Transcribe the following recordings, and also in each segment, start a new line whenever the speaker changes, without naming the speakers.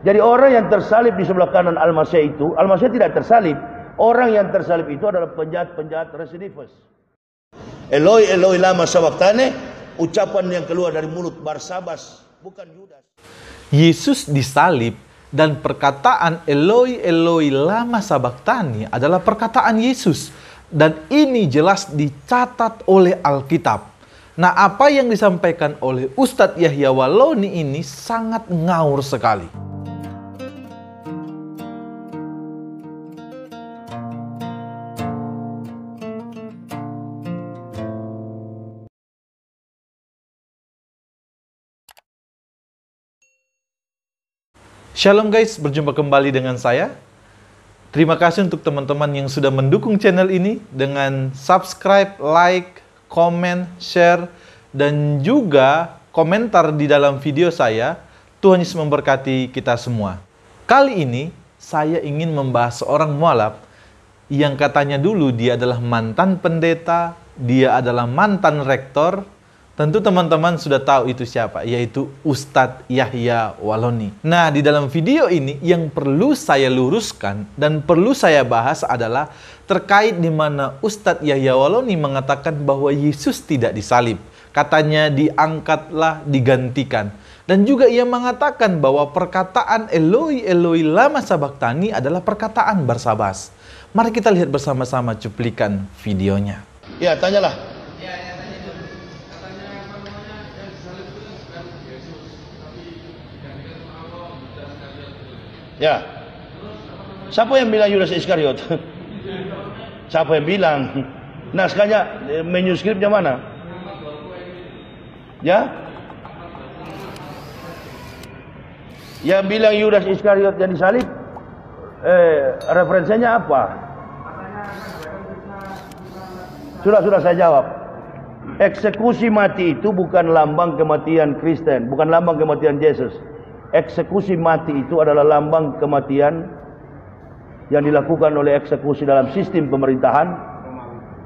Jadi orang yang tersalib di sebelah kanan Al-Masih itu, Al-Masih tidak tersalib. Orang yang tersalib itu adalah penjahat-penjahat residivis. Eloi, Eloi lama sabachthani, ucapan yang keluar dari mulut Barsabas, bukan Yudas.
Yesus disalib dan perkataan Eloi, Eloi lama sabachthani adalah perkataan Yesus. Dan ini jelas dicatat oleh Alkitab. Nah, apa yang disampaikan oleh Ustadz Yahya Walloni ini sangat ngawur sekali. Shalom guys, berjumpa kembali dengan saya. Terima kasih untuk teman-teman yang sudah mendukung channel ini dengan subscribe, like, komen, share, dan juga komentar di dalam video saya. Tuhan Yesus memberkati kita semua. Kali ini saya ingin membahas seorang mualaf yang katanya dulu dia adalah mantan pendeta, dia adalah mantan rektor. Tentu teman-teman sudah tahu itu siapa, yaitu Ustadz Yahya Walloni. Nah, di dalam video ini yang perlu saya luruskan dan perlu saya bahas adalah terkait di mana Ustadz Yahya Walloni mengatakan bahwa Yesus tidak disalib. Katanya diangkatlah, digantikan. Dan juga ia mengatakan bahwa perkataan Eloi, Eloi lama sabachthani adalah perkataan Barsabas. Mari kita lihat bersama-sama cuplikan videonya.
Ya, tanyalah. Ya, siapa yang bilang Yudas Iskariot? Siapa yang bilang? Naskahnya, manuskripnya mana? Ya? Yang bilang Yudas Iskariot yang disalib, referensinya apa? Sudah saya jawab. Eksekusi mati itu bukan lambang kematian Kristen, bukan lambang kematian Yesus. Eksekusi mati itu adalah lambang kematian yang dilakukan oleh eksekusi dalam sistem pemerintahan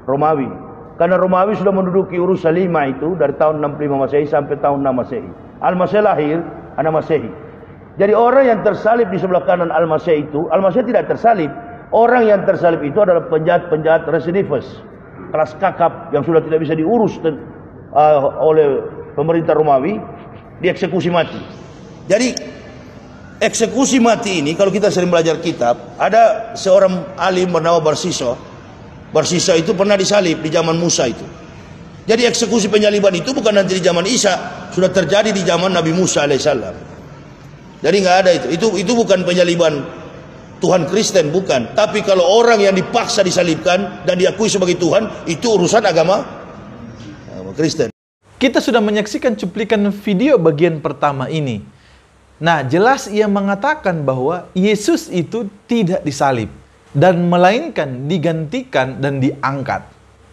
Romawi. Karena Romawi sudah menduduki Yerusalem itu dari tahun 65 Masehi sampai tahun 6 Masehi. Al-Masih lahir, 6 Masehi. Jadi orang yang tersalib di sebelah kanan Al-Masih itu, Al-Masih tidak tersalib. Orang yang tersalib itu adalah penjahat-penjahat residivis, kelas kakap yang sudah tidak bisa diurus oleh pemerintah Romawi, dieksekusi mati. Jadi eksekusi mati ini, kalau kita sering belajar kitab, ada seorang alim bernama Barsisa. Barsisa itu pernah disalib di zaman Musa itu. Jadi eksekusi penyaliban itu bukan nanti di zaman Isa, sudah terjadi di zaman Nabi Musa alaihissalam. Jadi nggak ada itu. Itu bukan penyaliban Tuhan Kristen, bukan. Tapi kalau orang yang dipaksa disalibkan dan diakui sebagai Tuhan, itu urusan agama Kristen.
Kita sudah menyaksikan cuplikan video bagian pertama ini. Nah, jelas ia mengatakan bahwa Yesus itu tidak disalib dan melainkan digantikan dan diangkat.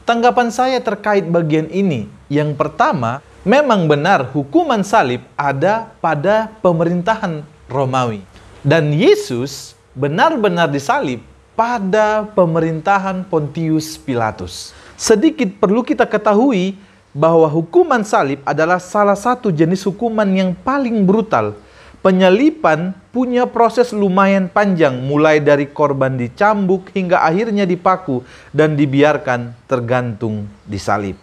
Tanggapan saya terkait bagian ini, yang pertama, memang benar hukuman salib ada pada pemerintahan Romawi. Dan Yesus benar-benar disalib pada pemerintahan Pontius Pilatus. Sedikit perlu kita ketahui bahwa hukuman salib adalah salah satu jenis hukuman yang paling brutal. Penyaliban punya proses lumayan panjang, mulai dari korban dicambuk hingga akhirnya dipaku dan dibiarkan tergantung disalib.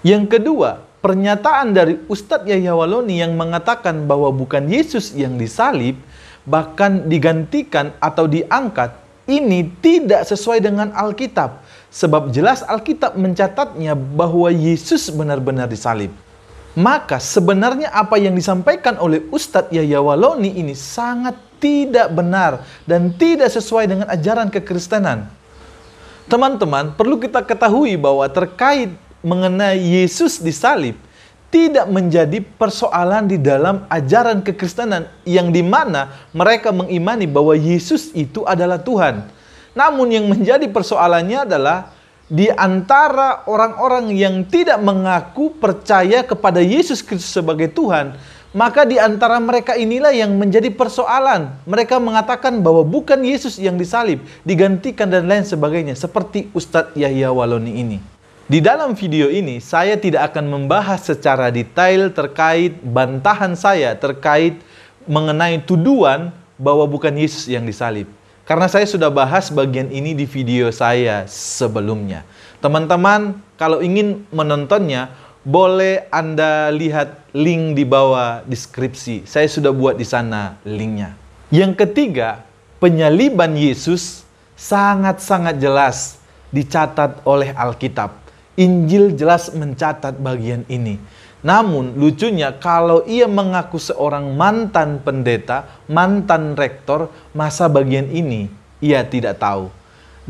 Yang kedua, pernyataan dari Ustadz Yahya Walloni yang mengatakan bahwa bukan Yesus yang disalib, bahkan digantikan atau diangkat, ini tidak sesuai dengan Alkitab. Sebab jelas Alkitab mencatatnya bahwa Yesus benar-benar disalib. Maka sebenarnya apa yang disampaikan oleh Ustadz Yahya Walloni ini sangat tidak benar dan tidak sesuai dengan ajaran kekristenan. Teman-teman, perlu kita ketahui bahwa terkait mengenai Yesus disalib tidak menjadi persoalan di dalam ajaran kekristenan yang dimana mereka mengimani bahwa Yesus itu adalah Tuhan. Namun yang menjadi persoalannya adalah di antara orang-orang yang tidak mengaku percaya kepada Yesus Kristus sebagai Tuhan, maka di antara mereka inilah yang menjadi persoalan. Mereka mengatakan bahwa bukan Yesus yang disalib, digantikan dan lain sebagainya, seperti Ustadz Yahya Walloni ini. Di dalam video ini, saya tidak akan membahas secara detail terkait bantahan saya terkait mengenai tuduhan bahwa bukan Yesus yang disalib. Karena saya sudah bahas bagian ini di video saya sebelumnya. Teman-teman, kalau ingin menontonnya, boleh Anda lihat link di bawah deskripsi. Saya sudah buat di sana linknya. Yang ketiga, penyaliban Yesus sangat-sangat jelas dicatat oleh Alkitab. Injil jelas mencatat bagian ini. Namun lucunya kalau ia mengaku seorang mantan pendeta, mantan rektor, masa bagian ini ia tidak tahu.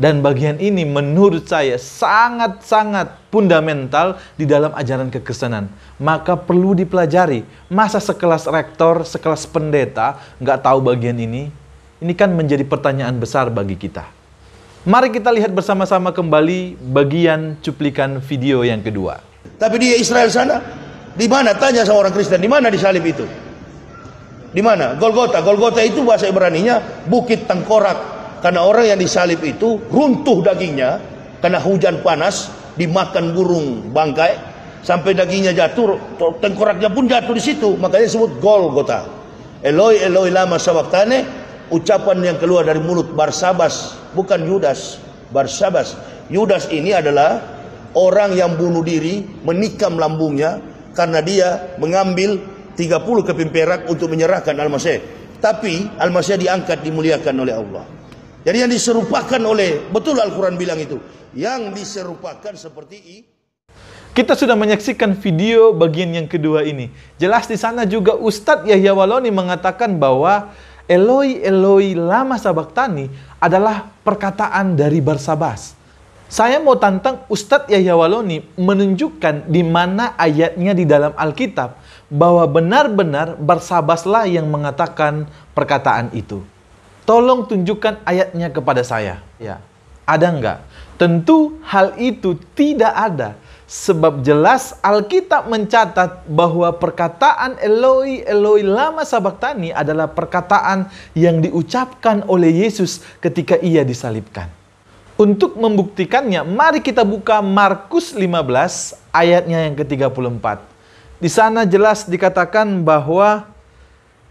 Dan bagian ini menurut saya sangat-sangat fundamental di dalam ajaran kekristenan. Maka perlu dipelajari. Masa sekelas rektor, sekelas pendeta nggak tahu bagian ini? Ini kan menjadi pertanyaan besar bagi kita. Mari kita lihat bersama-sama kembali bagian cuplikan video yang kedua.
Tapi di Israel sana, di mana? Tanya sama orang Kristen, di mana disalib itu? Di mana? Golgota. Golgota itu bahasa Ibraninya bukit tengkorak. Karena orang yang disalib itu runtuh dagingnya karena hujan panas, dimakan burung bangkai sampai dagingnya jatuh, tengkoraknya pun jatuh di situ. Makanya disebut Golgota. Eloi Eloi lama sabachthani, ucapan yang keluar dari mulut Barsabas, bukan Yudas. Barsabas. Yudas ini adalah orang yang bunuh diri, menikam lambungnya karena dia mengambil 30 keping perak untuk menyerahkan Al-Masih. Tapi Al-Masih diangkat, dimuliakan oleh Allah. Jadi yang diserupakan oleh, betul Al-Quran bilang itu, yang diserupakan seperti
Kita sudah menyaksikan video bagian yang kedua ini. Jelas di sana juga Ustadz Yahya Waloni mengatakan bahwa Eloi Eloi lama sabachthani adalah perkataan dari Barsabas. Saya mau tantang Ustadz Yahya Waloni menunjukkan di mana ayatnya di dalam Alkitab bahwa benar-benar Barsabaslah yang mengatakan perkataan itu. Tolong tunjukkan ayatnya kepada saya. Ya, ada enggak? Tentu hal itu tidak ada. Sebab jelas Alkitab mencatat bahwa perkataan Eloi Eloi lama sabachthani adalah perkataan yang diucapkan oleh Yesus ketika ia disalibkan. Untuk membuktikannya, mari kita buka Markus 15 ayatnya yang ke-34. Di sana jelas dikatakan bahwa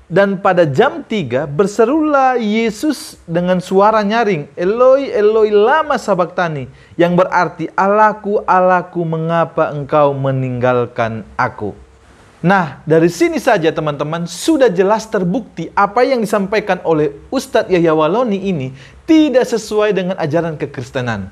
dan pada jam 3 berserulah Yesus dengan suara nyaring, Eloi Eloi lama sabachthani, yang berarti Allahku Allahku mengapa engkau meninggalkan aku. Nah, dari sini saja teman-teman sudah jelas terbukti apa yang disampaikan oleh Ustadz Yahya Waloni ini tidak sesuai dengan ajaran kekristenan.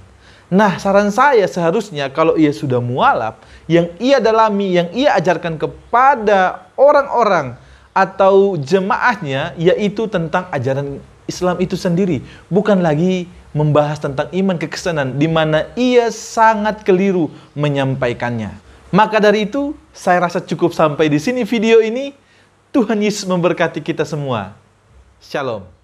Nah, saran saya seharusnya kalau ia sudah mualaf, yang ia dalami, yang ia ajarkan kepada orang-orang atau jemaahnya, yaitu tentang ajaran Islam itu sendiri, bukan lagi membahas tentang iman kekristenan di mana ia sangat keliru menyampaikannya. Maka dari itu, saya rasa cukup sampai di sini video ini. Tuhan Yesus memberkati kita semua. Shalom.